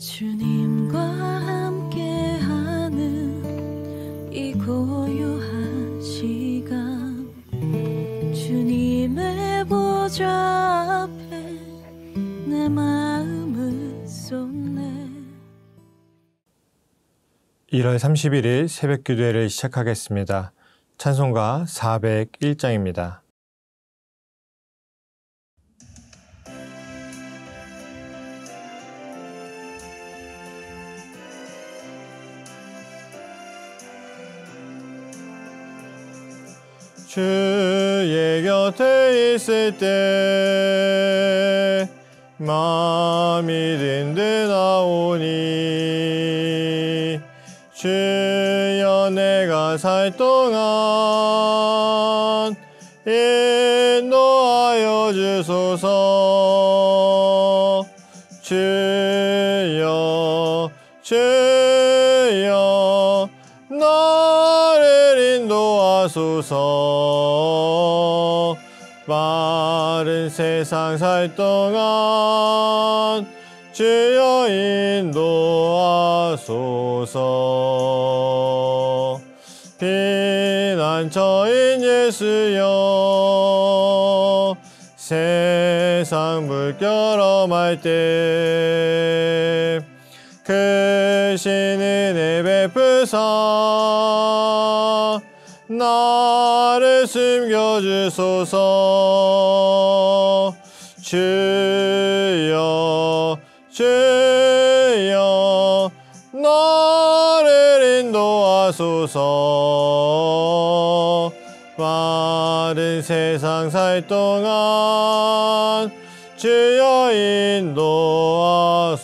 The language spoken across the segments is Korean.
주님과 함께하는 이 고요한 시간 주님의 보좌 앞에 내 마음을 쏟네. 1월 31일 새벽 기도회를 시작하겠습니다. 찬송가 401장입니다. 주의 곁에 있을 때 마음이 든든하오니 주여 내가 살 동안 인도하여 주소서. 주여 주여 나를 인도하소서. 마른 세상 살 동안 주여 인도하소서. 피난처인 예수여 세상 물결험할 때 크신 은혜 베푸사 나를 숨겨주소서. 주여 주여 나를 인도하소서. 마른 세상 살 동안 주여 인도하소서.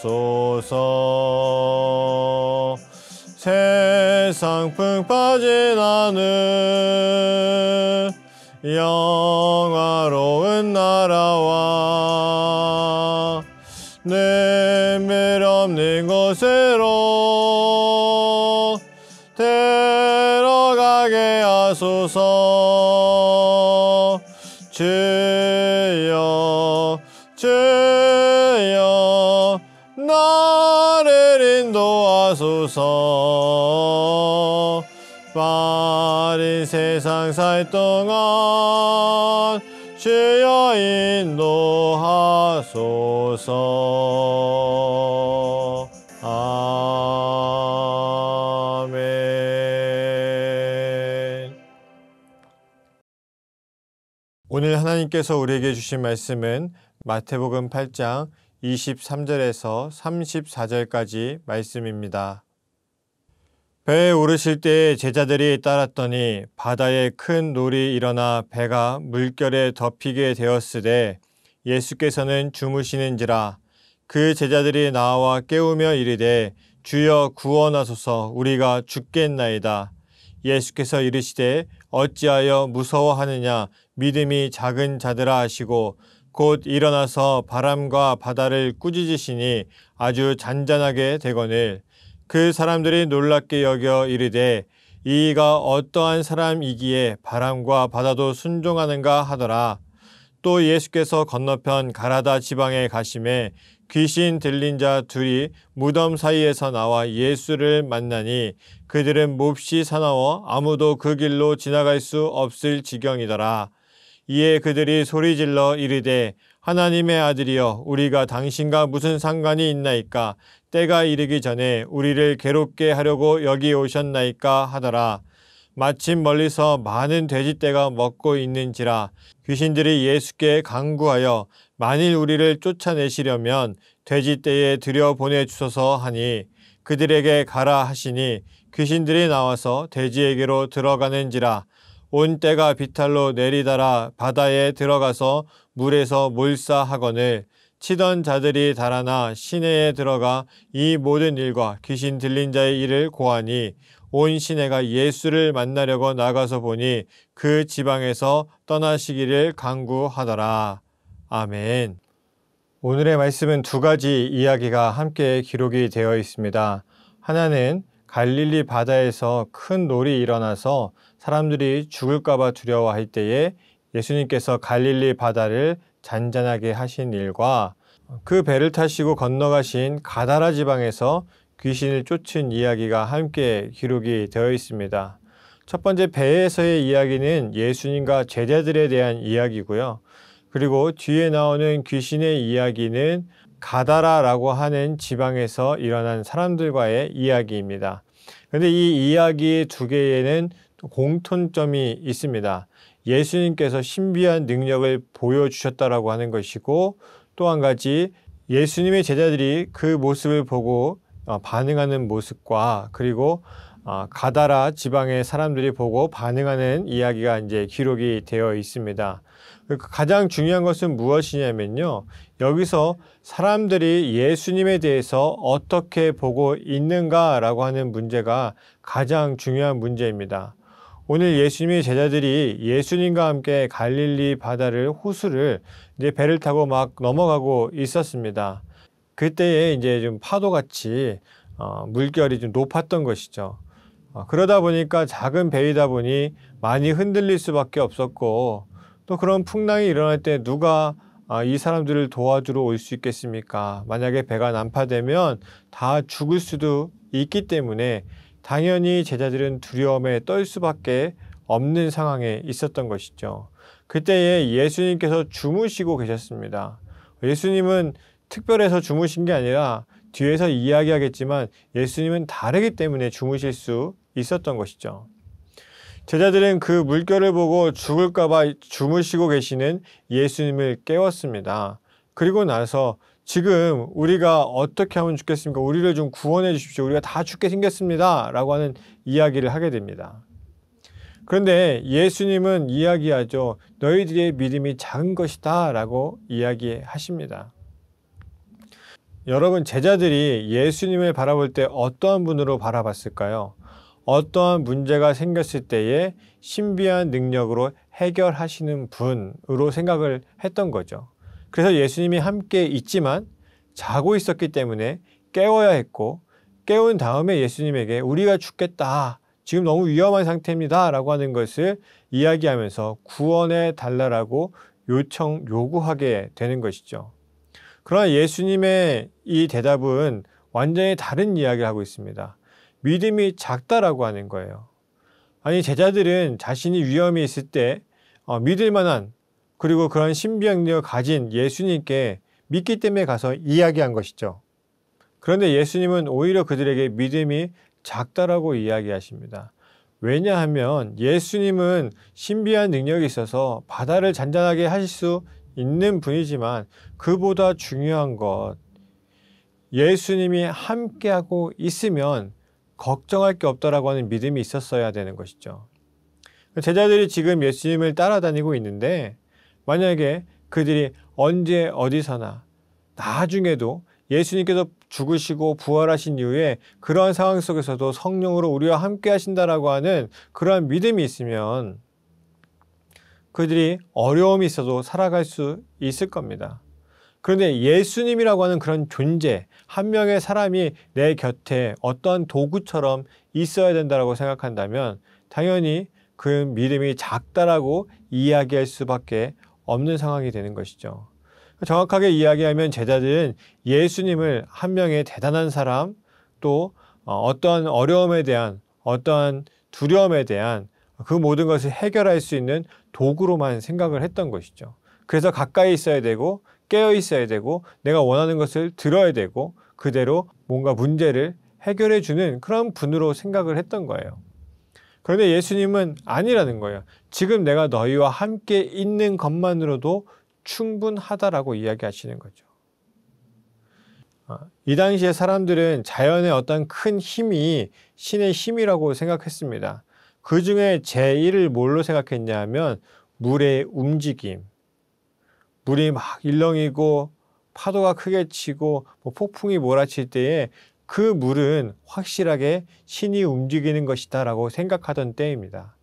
세상 풍 빠진 하늘 영화로운 나라와 눈물 없는 곳으로 데려가게 하소서. 주여 주여 나를 인도하소서. 마른 세상 살 동안 주여 인도하소서. 아멘. 오늘 하나님께서 우리에게 주신 말씀은 마태복음 8장 23절에서 34절까지 말씀입니다. 배에 오르실 때에 제자들이 따랐더니 바다에 큰 놀이 일어나 배가 물결에 덮이게 되었으되 예수께서는 주무시는지라. 그 제자들이 나와 깨우며 이르되 주여 구원하소서 우리가 죽겠나이다. 예수께서 이르시되 어찌하여 무서워하느냐 믿음이 작은 자들아 하시고 곧 일어나서 바람과 바다를 꾸짖으시니 아주 잔잔하게 되거늘 그 사람들이 놀랍게 여겨 이르되 이가 어떠한 사람이기에 바람과 바다도 순종하는가 하더라. 또 예수께서 건너편 가라다 지방에 가심에 귀신 들린 자 둘이 무덤 사이에서 나와 예수를 만나니 그들은 몹시 사나워 아무도 그 길로 지나갈 수 없을 지경이더라. 이에 그들이 소리질러 이르되 하나님의 아들이여 우리가 당신과 무슨 상관이 있나이까. 때가 이르기 전에 우리를 괴롭게 하려고 여기 오셨나이까 하더라. 마침 멀리서 많은 돼지떼가 먹고 있는지라. 귀신들이 예수께 간구하여 만일 우리를 쫓아내시려면 돼지떼에 들여보내주소서 하니 그들에게 가라 하시니 귀신들이 나와서 돼지에게로 들어가는지라. 온 떼가 비탈로 내리달아 바다에 들어가서 물에서 몰사하거늘 치던 자들이 달아나 시내에 들어가 이 모든 일과 귀신 들린 자의 일을 고하니 온 시내가 예수를 만나려고 나가서 보니 그 지방에서 떠나시기를 간구하더라. 아멘. 오늘의 말씀은 두 가지 이야기가 함께 기록이 되어 있습니다. 하나는 갈릴리 바다에서 큰 놀이 일어나서 사람들이 죽을까봐 두려워할 때에 예수님께서 갈릴리 바다를 잔잔하게 하신 일과 그 배를 타시고 건너가신 가다라 지방에서 귀신을 쫓은 이야기가 함께 기록이 되어 있습니다. 첫 번째 배에서의 이야기는 예수님과 제자들에 대한 이야기고요. 그리고 뒤에 나오는 귀신의 이야기는 가다라라고 하는 지방에서 일어난 사람들과의 이야기입니다. 그런데 이 이야기 두 개에는 공통점이 있습니다. 예수님께서 신비한 능력을 보여주셨다라고 하는 것이고, 또 한 가지 예수님의 제자들이 그 모습을 보고 반응하는 모습과, 그리고 가다라 지방의 사람들이 보고 반응하는 이야기가 이제 기록이 되어 있습니다. 가장 중요한 것은 무엇이냐면요, 여기서 사람들이 예수님에 대해서 어떻게 보고 있는가라고 하는 문제가 가장 중요한 문제입니다. 오늘 예수님의 제자들이 예수님과 함께 갈릴리 바다를 호수를 이제 배를 타고 막 넘어가고 있었습니다. 그때에 이제 좀 파도같이 물결이 좀 높았던 것이죠. 그러다 보니까 작은 배이다 보니 많이 흔들릴 수밖에 없었고, 또 그런 풍랑이 일어날 때 누가 이 사람들을 도와주러 올 수 있겠습니까? 만약에 배가 난파되면 다 죽을 수도 있기 때문에 당연히 제자들은 두려움에 떨 수밖에 없는 상황에 있었던 것이죠. 그때에 예수님께서 주무시고 계셨습니다. 예수님은 특별해서 주무신 게 아니라 뒤에서 이야기하겠지만 예수님은 다르기 때문에 주무실 수 있었던 것이죠. 제자들은 그 물결을 보고 죽을까 봐 주무시고 계시는 예수님을 깨웠습니다. 그리고 나서 지금 우리가 어떻게 하면 죽겠습니까? 우리를 좀 구원해 주십시오. 우리가 다 죽게 생겼습니다. 라고 하는 이야기를 하게 됩니다. 그런데 예수님은 이야기하죠. 너희들의 믿음이 작은 것이다 라고 이야기하십니다. 여러분, 제자들이 예수님을 바라볼 때 어떠한 분으로 바라봤을까요? 어떠한 문제가 생겼을 때에 신비한 능력으로 해결하시는 분으로 생각을 했던 거죠. 그래서 예수님이 함께 있지만 자고 있었기 때문에 깨워야 했고, 깨운 다음에 예수님에게 우리가 죽겠다, 지금 너무 위험한 상태입니다 라고 하는 것을 이야기하면서 구원해 달라고 요구하게 되는 것이죠. 그러나 예수님의 이 대답은 완전히 다른 이야기를 하고 있습니다. 믿음이 작다라고 하는 거예요. 아니, 제자들은 자신이 위험이 있을 때 믿을 만한, 그리고 그런 신비한 능력을 가진 예수님께 믿기 때문에 가서 이야기한 것이죠. 그런데 예수님은 오히려 그들에게 믿음이 작다라고 이야기하십니다. 왜냐하면 예수님은 신비한 능력이 있어서 바다를 잔잔하게 하실 수 있는 분이지만, 그보다 중요한 것, 예수님이 함께하고 있으면 걱정할 게 없다라고 하는 믿음이 있었어야 되는 것이죠. 제자들이 지금 예수님을 따라다니고 있는데, 만약에 그들이 언제 어디서나 나중에도 예수님께서 죽으시고 부활하신 이후에 그러한 상황 속에서도 성령으로 우리와 함께 하신다라고 하는 그러한 믿음이 있으면 그들이 어려움이 있어도 살아갈 수 있을 겁니다. 그런데 예수님이라고 하는 그런 존재, 한 명의 사람이 내 곁에 어떠한 도구처럼 있어야 된다고 생각한다면 당연히 그 믿음이 작다라고 이야기할 수밖에 없는 상황이 되는 것이죠. 정확하게 이야기하면 제자들은 예수님을 한 명의 대단한 사람, 또 어떠한 어려움에 대한, 어떠한 두려움에 대한 그 모든 것을 해결할 수 있는 도구로만 생각을 했던 것이죠. 그래서 가까이 있어야 되고 깨어 있어야 되고 내가 원하는 것을 들어야 되고 그대로 뭔가 문제를 해결해 주는 그런 분으로 생각을 했던 거예요. 그런데 예수님은 아니라는 거예요. 지금 내가 너희와 함께 있는 것만으로도 충분하다라고 이야기하시는 거죠. 이 당시에 사람들은 자연의 어떤 큰 힘이 신의 힘이라고 생각했습니다. 그 중에 제1을 뭘로 생각했냐 하면 물의 움직임. 물이 막 일렁이고 파도가 크게 치고 폭풍이 몰아칠 때에 그 물은 확실하게 신이 움직이는 것이다 라고 생각하던 때입니다.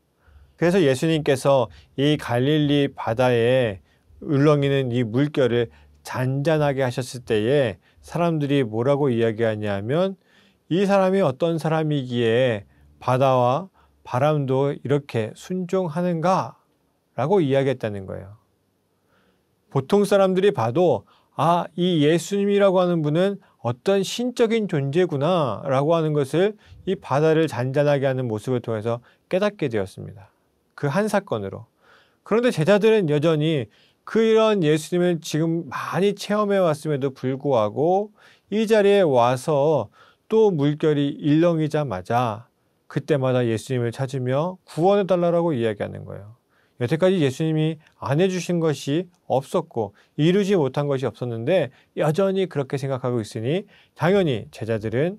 그래서 예수님께서 이 갈릴리 바다에 울렁이는 이 물결을 잔잔하게 하셨을 때에 사람들이 뭐라고 이야기하냐면 이 사람이 어떤 사람이기에 바다와 바람도 이렇게 순종하는가 라고 이야기했다는 거예요. 보통 사람들이 봐도 아, 이 예수님이라고 하는 분은 어떤 신적인 존재구나 라고 하는 것을 이 바다를 잔잔하게 하는 모습을 통해서 깨닫게 되었습니다. 그 한 사건으로. 그런데 제자들은 여전히 그런 예수님을 지금 많이 체험해 왔음에도 불구하고 이 자리에 와서 또 물결이 일렁이자마자 그때마다 예수님을 찾으며 구원해 달라고 이야기하는 거예요. 여태까지 예수님이 안 해주신 것이 없었고 이루지 못한 것이 없었는데 여전히 그렇게 생각하고 있으니 당연히 제자들은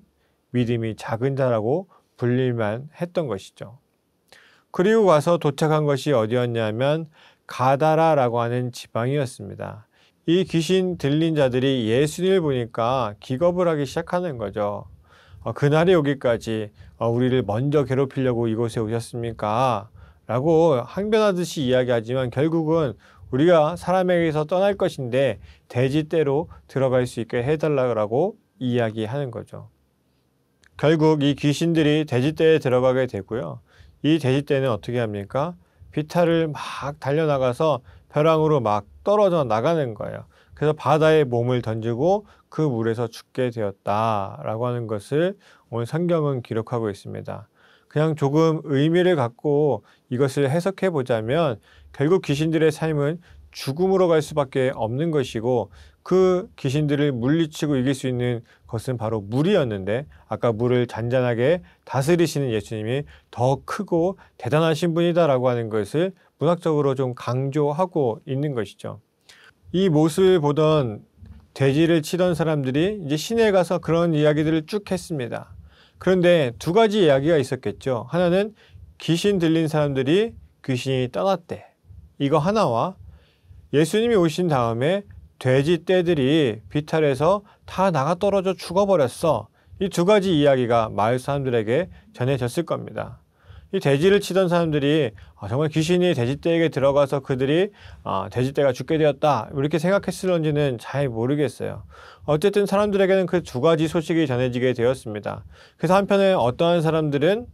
믿음이 작은 자라고 불릴만 했던 것이죠. 그리고 와서 도착한 것이 어디였냐면 가다라라고 하는 지방이었습니다. 이 귀신 들린 자들이 예수님을 보니까 기겁을 하기 시작하는 거죠. 그날이 오기까지 우리를 먼저 괴롭히려고 이곳에 오셨습니까? 라고 항변하듯이 이야기하지만 결국은 우리가 사람에게서 떠날 것인데 돼지떼로 들어갈 수 있게 해달라고 이야기하는 거죠. 결국 이 귀신들이 돼지떼에 들어가게 되고요. 이 돼지떼는 어떻게 합니까? 비탈을 막 달려나가서 벼랑으로 막 떨어져 나가는 거예요. 그래서 바다에 몸을 던지고 그 물에서 죽게 되었다라고 하는 것을 오늘 성경은 기록하고 있습니다. 그냥 조금 의미를 갖고 이것을 해석해 보자면 결국 귀신들의 삶은 죽음으로 갈 수밖에 없는 것이고 그 귀신들을 물리치고 이길 수 있는 것은 바로 물이었는데 아까 물을 잔잔하게 다스리시는 예수님이 더 크고 대단하신 분이다라고 하는 것을 문학적으로 좀 강조하고 있는 것이죠. 이 모습을 보던 돼지를 치던 사람들이 이제 시내에 가서 그런 이야기들을 쭉 했습니다. 그런데 두 가지 이야기가 있었겠죠. 하나는 귀신 들린 사람들이 귀신이 떠났대. 이거 하나와 예수님이 오신 다음에 돼지 떼들이 비탈에서 다 나가 떨어져 죽어버렸어. 이 두 가지 이야기가 마을 사람들에게 전해졌을 겁니다. 이 돼지를 치던 사람들이 정말 귀신이 돼지떼에게 들어가서 그들이 돼지떼가 죽게 되었다 이렇게 생각했을런지는 잘 모르겠어요. 어쨌든 사람들에게는 그 두 가지 소식이 전해지게 되었습니다. 그래서 한편에 어떠한 사람들은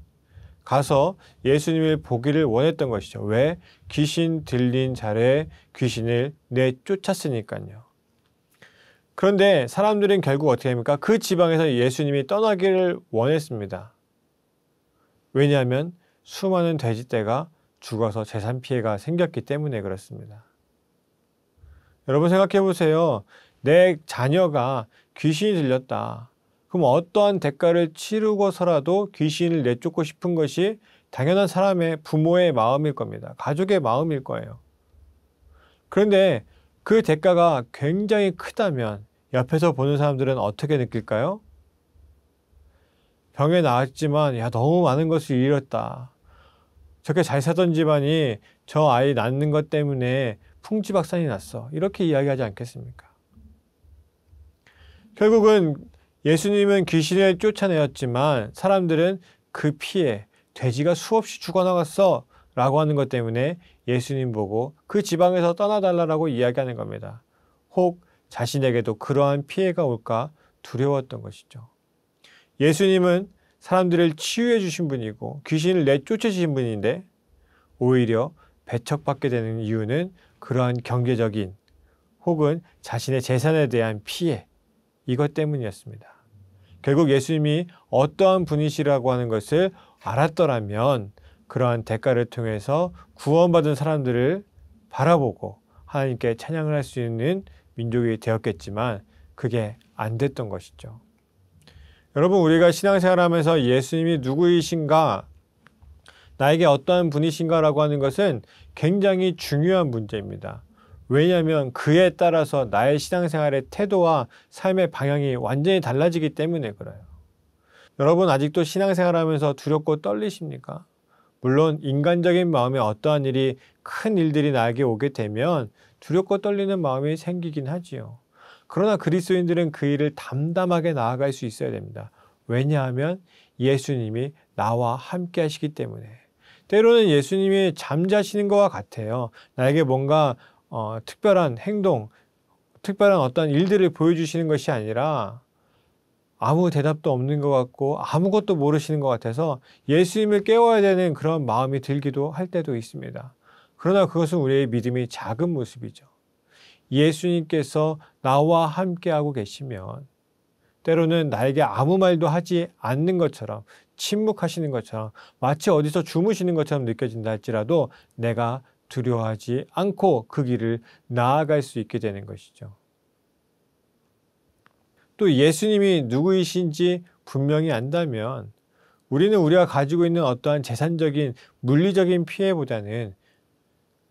가서 예수님을 보기를 원했던 것이죠. 왜? 귀신 들린 자리에 귀신을 내쫓았으니까요. 그런데 사람들은 결국 어떻게 합니까? 그 지방에서 예수님이 떠나기를 원했습니다. 왜냐하면 수많은 돼지떼가 죽어서 재산 피해가 생겼기 때문에 그렇습니다. 여러분 생각해 보세요. 내 자녀가 귀신이 들렸다. 그럼 어떠한 대가를 치르고서라도 귀신을 내쫓고 싶은 것이 당연한 사람의 부모의 마음일 겁니다. 가족의 마음일 거예요. 그런데 그 대가가 굉장히 크다면 옆에서 보는 사람들은 어떻게 느낄까요? 병에 나았지만 너무 많은 것을 잃었다. 저렇게 잘 사던 집안이 저 아이 낳는 것 때문에 풍지박산이 났어. 이렇게 이야기하지 않겠습니까? 결국은 예수님은 귀신을 쫓아내었지만 사람들은 그 피해, 돼지가 수없이 죽어나갔어 라고 하는 것 때문에 예수님 보고 그 지방에서 떠나달라고 이야기하는 겁니다. 혹 자신에게도 그러한 피해가 올까 두려웠던 것이죠. 예수님은 사람들을 치유해 주신 분이고 귀신을 내쫓아 주신 분인데 오히려 배척받게 되는 이유는 그러한 경제적인 혹은 자신의 재산에 대한 피해 이것 때문이었습니다. 결국 예수님이 어떠한 분이시라고 하는 것을 알았더라면 그러한 대가를 통해서 구원받은 사람들을 바라보고 하나님께 찬양을 할 수 있는 민족이 되었겠지만 그게 안 됐던 것이죠. 여러분 우리가 신앙생활하면서 예수님이 누구이신가 나에게 어떠한 분이신가라고 하는 것은 굉장히 중요한 문제입니다. 왜냐하면 그에 따라서 나의 신앙생활의 태도와 삶의 방향이 완전히 달라지기 때문에 그래요. 여러분 아직도 신앙생활하면서 두렵고 떨리십니까? 물론 인간적인 마음에 어떠한 일이 큰 일들이 나에게 오게 되면 두렵고 떨리는 마음이 생기긴 하지요. 그러나 그리스도인들은 그 일을 담담하게 나아갈 수 있어야 됩니다. 왜냐하면 예수님이 나와 함께 하시기 때문에. 때로는 예수님이 잠자시는 것과 같아요. 나에게 뭔가 특별한 행동, 특별한 어떤 일들을 보여주시는 것이 아니라 아무 대답도 없는 것 같고 아무것도 모르시는 것 같아서 예수님을 깨워야 되는 그런 마음이 들기도 할 때도 있습니다. 그러나 그것은 우리의 믿음이 작은 모습이죠. 예수님께서 나와 함께하고 계시면 때로는 나에게 아무 말도 하지 않는 것처럼 침묵하시는 것처럼 마치 어디서 주무시는 것처럼 느껴진다 할지라도 내가 두려워하지 않고 그 길을 나아갈 수 있게 되는 것이죠. 또 예수님이 누구이신지 분명히 안다면 우리는 우리가 가지고 있는 어떠한 재산적인 물리적인 피해보다는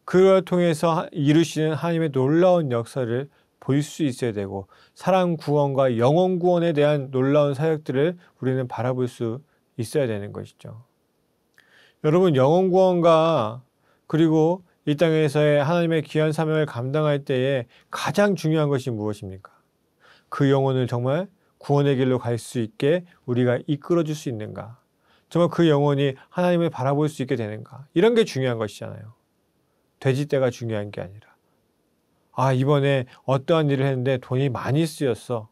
그걸 통해서 이루시는 하나님의 놀라운 역사를 볼 수 있어야 되고 사람 구원과 영혼 구원에 대한 놀라운 사역들을 우리는 바라볼 수 있어야 되는 것이죠. 여러분, 영혼 구원과 그리고 이 땅에서의 하나님의 귀한 사명을 감당할 때에 가장 중요한 것이 무엇입니까? 그 영혼을 정말 구원의 길로 갈 수 있게 우리가 이끌어줄 수 있는가? 정말 그 영혼이 하나님을 바라볼 수 있게 되는가? 이런 게 중요한 것이잖아요. 돼지떼가 중요한 게 아니라 이번에 어떠한 일을 했는데 돈이 많이 쓰였어.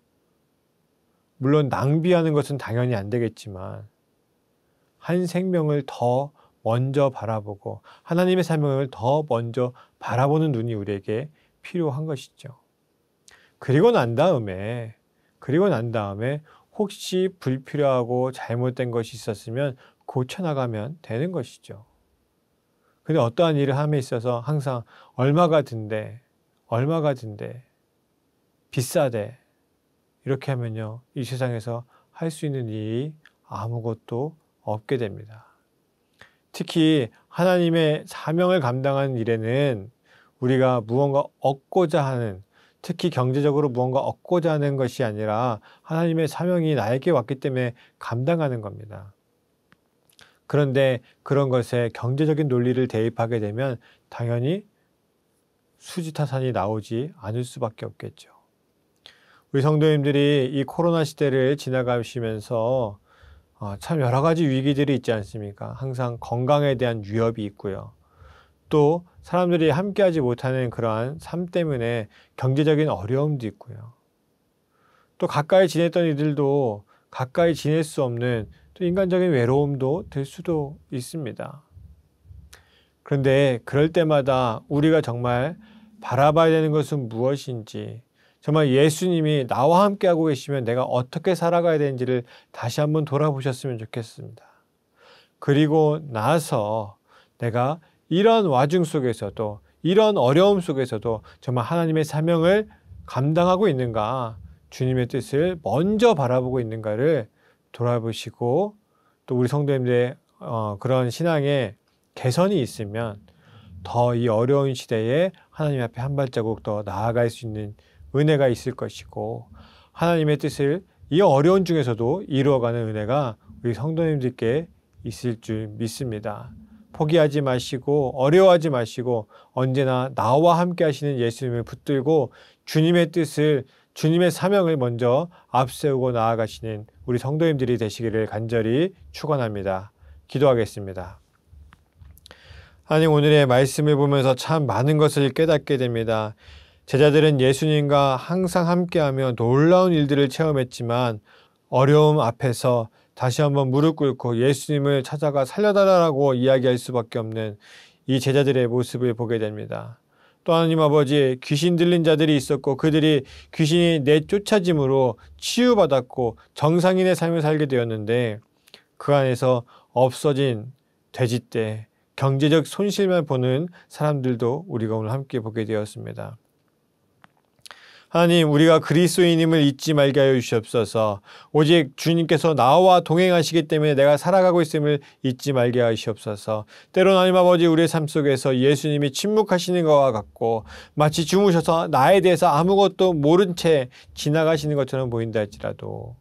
물론 낭비하는 것은 당연히 안 되겠지만 한 생명을 더 먼저 바라보고 하나님의 사명을 더 먼저 바라보는 눈이 우리에게 필요한 것이죠. 그리고 난 다음에 혹시 불필요하고 잘못된 것이 있었으면 고쳐나가면 되는 것이죠. 근데 어떠한 일을 함에 있어서 항상 얼마가 든대, 비싸대 이렇게 하면요, 이 세상에서 할 수 있는 일이 아무것도 없게 됩니다. 특히 하나님의 사명을 감당하는 일에는 우리가 무언가 얻고자 하는, 특히 경제적으로 무언가 얻고자 하는 것이 아니라 하나님의 사명이 나에게 왔기 때문에 감당하는 겁니다. 그런데 그런 것에 경제적인 논리를 대입하게 되면 당연히 수지타산이 나오지 않을 수밖에 없겠죠. 우리 성도님들이 이 코로나 시대를 지나가시면서 참 여러 가지 위기들이 있지 않습니까? 항상 건강에 대한 위협이 있고요. 또 사람들이 함께하지 못하는 그러한 삶 때문에 경제적인 어려움도 있고요. 또 가까이 지냈던 이들도 가까이 지낼 수 없는 또 인간적인 외로움도 들 수도 있습니다. 그런데 그럴 때마다 우리가 정말 바라봐야 되는 것은 무엇인지, 정말 예수님이 나와 함께하고 계시면 내가 어떻게 살아가야 되는지를 다시 한번 돌아보셨으면 좋겠습니다. 그리고 나서 내가 이런 와중 속에서도, 이런 어려움 속에서도 정말 하나님의 사명을 감당하고 있는가, 주님의 뜻을 먼저 바라보고 있는가를 돌아보시고, 또 우리 성도님들의 그런 신앙에 개선이 있으면 더 이 어려운 시대에 하나님 앞에 한 발자국 더 나아갈 수 있는 은혜가 있을 것이고, 하나님의 뜻을 이 어려운 중에서도 이루어가는 은혜가 우리 성도님들께 있을 줄 믿습니다. 포기하지 마시고 어려워하지 마시고 언제나 나와 함께 하시는 예수님을 붙들고 주님의 뜻을, 주님의 사명을 먼저 앞세우고 나아가시는 우리 성도님들이 되시기를 간절히 축원합니다. 기도하겠습니다. 하나님, 오늘의 말씀을 보면서 참 많은 것을 깨닫게 됩니다. 제자들은 예수님과 항상 함께하며 놀라운 일들을 체험했지만 어려움 앞에서 다시 한번 무릎 꿇고 예수님을 찾아가 살려달라고 이야기할 수밖에 없는 이 제자들의 모습을 보게 됩니다. 또 하나님 아버지, 귀신 들린 자들이 있었고 그들이 귀신이 내쫓아짐으로 치유받았고 정상인의 삶을 살게 되었는데 그 안에서 없어진 돼지떼, 경제적 손실만 보는 사람들도 우리가 오늘 함께 보게 되었습니다. 하나님, 우리가 그리스도인임을 잊지 말게 하여 주시옵소서. 오직 주님께서 나와 동행하시기 때문에 내가 살아가고 있음을 잊지 말게 하시옵소서. 때론 하나님 아버지, 우리의 삶 속에서 예수님이 침묵하시는 것과 같고 마치 주무셔서 나에 대해서 아무것도 모른 채 지나가시는 것처럼 보인다 할지라도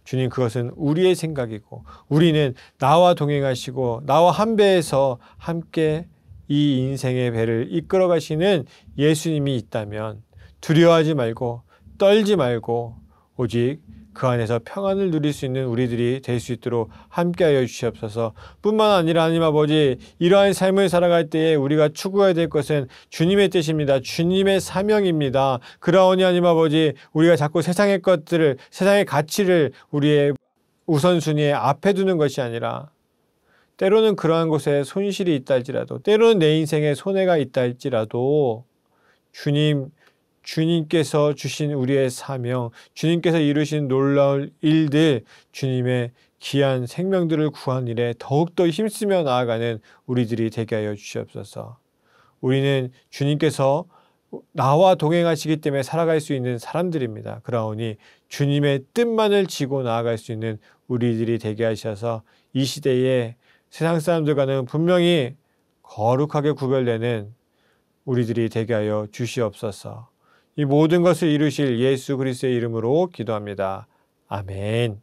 주님, 그것은 우리의 생각이고 우리는 나와 동행하시고 나와 한 배에서 함께 이 인생의 배를 이끌어 가시는 예수님이 있다면 두려워하지 말고 떨지 말고 오직 그 안에서 평안을 누릴 수 있는 우리들이 될 수 있도록 함께하여 주시옵소서. 뿐만 아니라 하나님 아버지, 이러한 삶을 살아갈 때에 우리가 추구해야 될 것은 주님의 뜻입니다. 주님의 사명입니다. 그러하니 하나님 아버지, 우리가 자꾸 세상의 것들을, 세상의 가치를 우리의 우선순위에 앞에 두는 것이 아니라 때로는 그러한 곳에 손실이 있다 할지라도, 때로는 내 인생에 손해가 있다 할지라도 주님께서 주신 우리의 사명, 주님께서 이루신 놀라운 일들, 주님의 귀한 생명들을 구한 일에 더욱더 힘쓰며 나아가는 우리들이 되게 하여 주시옵소서. 우리는 주님께서 나와 동행하시기 때문에 살아갈 수 있는 사람들입니다. 그러하니 주님의 뜻만을 지고 나아갈 수 있는 우리들이 되게 하셔서 이 시대에 세상 사람들과는 분명히 거룩하게 구별되는 우리들이 되게 하여 주시옵소서. 이 모든 것을 이루실 예수 그리스도의 이름으로 기도합니다. 아멘.